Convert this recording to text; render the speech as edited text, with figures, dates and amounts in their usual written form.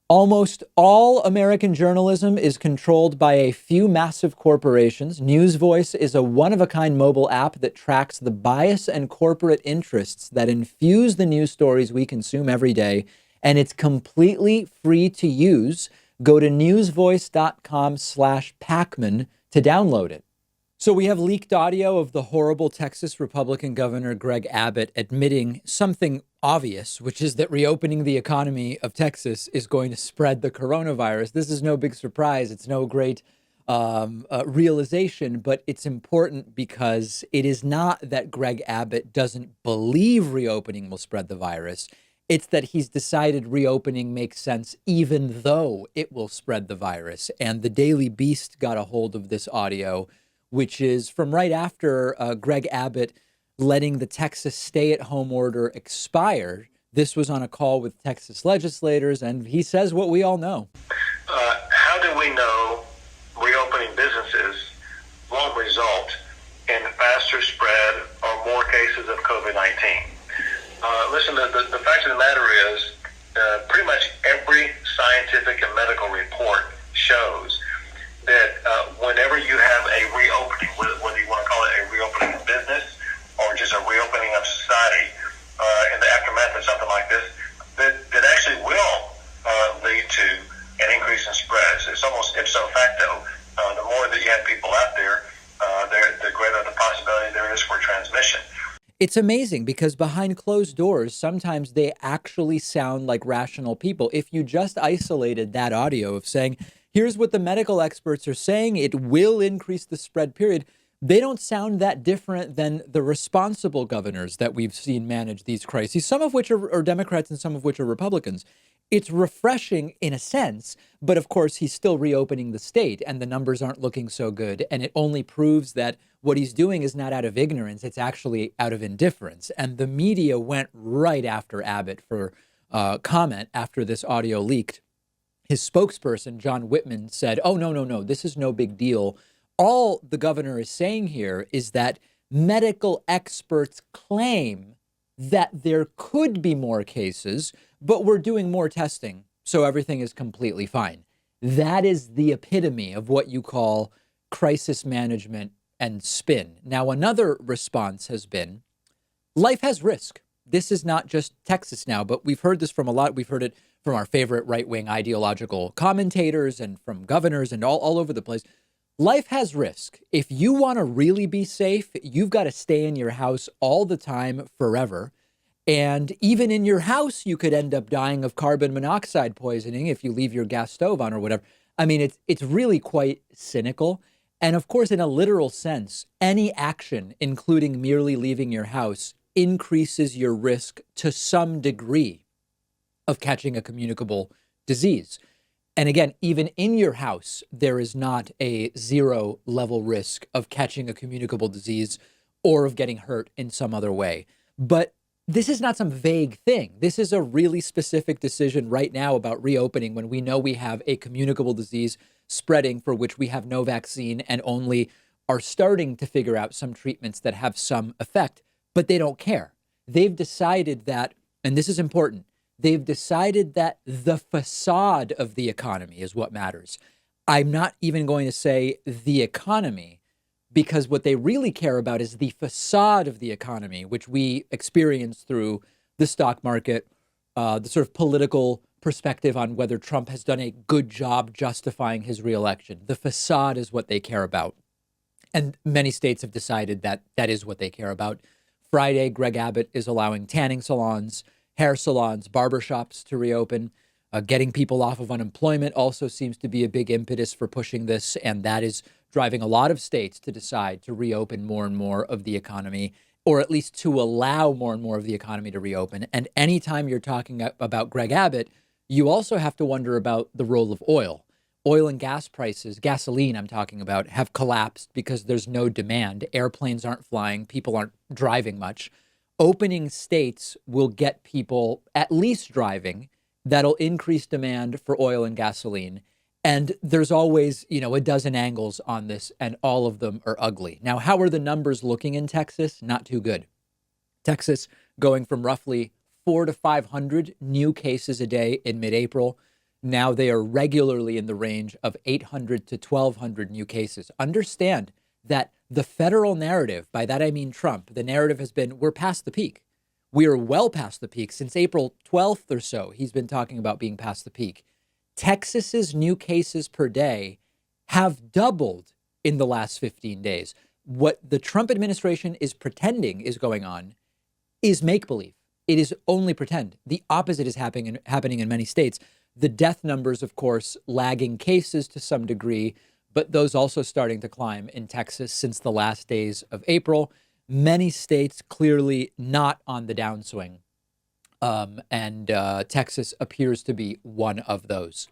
Almost all American journalism is controlled by a few massive corporations. News Voice is a one-of-a-kind mobile app that tracks the bias and corporate interests that infuse the news stories we consume every day, and it's completely free to use. Go to newsvoice.com/Pakman to download it. So we have leaked audio of the horrible Texas Republican Governor Greg Abbott admitting something obvious, which is that reopening the economy of Texas is going to spread the coronavirus. This is no big surprise. It's no great realization, but it's important because it is not that Greg Abbott doesn't believe reopening will spread the virus. It's that he's decided reopening makes sense even though it will spread the virus. And the Daily Beast got a hold of this audio, which is from right after Greg Abbott letting the Texas stay-at-home order expire. This was on a call with Texas legislators, and he says what we all know. How do we know reopening businesses won't result in faster spread or more cases of COVID-19? Listen, the fact of the matter is pretty much every scientific and medical report shows that whenever you have a reopening, whether you want to call it a reopening of business or just a reopening of society in the aftermath of something like this, that actually will lead to an increase in spreads. It's almost ipso facto. The more that you have people out there, the greater the possibility there is for transmission. It's amazing because behind closed doors, sometimes they actually sound like rational people. If you just isolated that audio of saying, here's what the medical experts are saying, it will increase the spread, period, they don't sound that different than the responsible governors that we've seen manage these crises, some of which are Democrats and some of which are Republicans. It's refreshing in a sense, but of course, he's still reopening the state and the numbers aren't looking so good. And it only proves that what he's doing is not out of ignorance, it's actually out of indifference. And the media went right after Abbott for comment after this audio leaked. His spokesperson, John Whitman, said, oh, no, this is no big deal. All the governor is saying here is that medical experts claim that there could be more cases, but we're doing more testing, so everything is completely fine. That is the epitome of what you call crisis management and spin. Now, another response has been, life has risk. This is not just Texas now, but we've heard this from a lot. We've heard it from our favorite right-wing ideological commentators and from governors and all over the place. Life has risk. If you want to really be safe, you've got to stay in your house all the time forever. And even in your house, you could end up dying of carbon monoxide poisoning if you leave your gas stove on or whatever. I mean, it's really quite cynical. And of course, in a literal sense, any action, including merely leaving your house, increases your risk to some degree of catching a communicable disease. And again, even in your house, there is not a zero level risk of catching a communicable disease or of getting hurt in some other way. But this is not some vague thing. This is a really specific decision right now about reopening when we know we have a communicable disease spreading for which we have no vaccine and only are starting to figure out some treatments that have some effect, but they don't care. They've decided that, and this is important, they've decided that the facade of the economy is what matters. I'm not even going to say the economy, because what they really care about is the facade of the economy, which we experience through the stock market, the sort of political perspective on whether Trump has done a good job justifying his reelection. The facade is what they care about. And many states have decided that that is what they care about. Friday, Greg Abbott is allowing tanning salons, hair salons, barbershops to reopen. Getting people off of unemployment also seems to be a big impetus for pushing this, and that is driving a lot of states to decide to reopen more and more of the economy, or at least to allow more and more of the economy to reopen. And anytime you're talking about Greg Abbott, you also have to wonder about the role of oil. Oil and gas prices, gasoline I'm talking about, have collapsed because there's no demand. Airplanes aren't flying, people aren't driving much. Opening states will get people at least driving. That'll increase demand for oil and gasoline. And there's always, a dozen angles on this, and all of them are ugly. Now, how are the numbers looking in Texas? Not too good. Texas going from roughly 400 to 500 new cases a day in mid-April Now they are regularly in the range of 800 to 1,200 new cases. Understand that the federal narrative, by that I mean Trump, the narrative has been we're past the peak. We are well past the peak. Since April 12th or so, he's been talking about being past the peak. Texas's new cases per day have doubled in the last 15 days. What the Trump administration is pretending is going on is make believe. It is only pretend. The opposite is happening in many states. The death numbers, of course, lagging cases to some degree, but those also starting to climb in Texas since the last days of April. Many states clearly not on the downswing. And Texas appears to be one of those.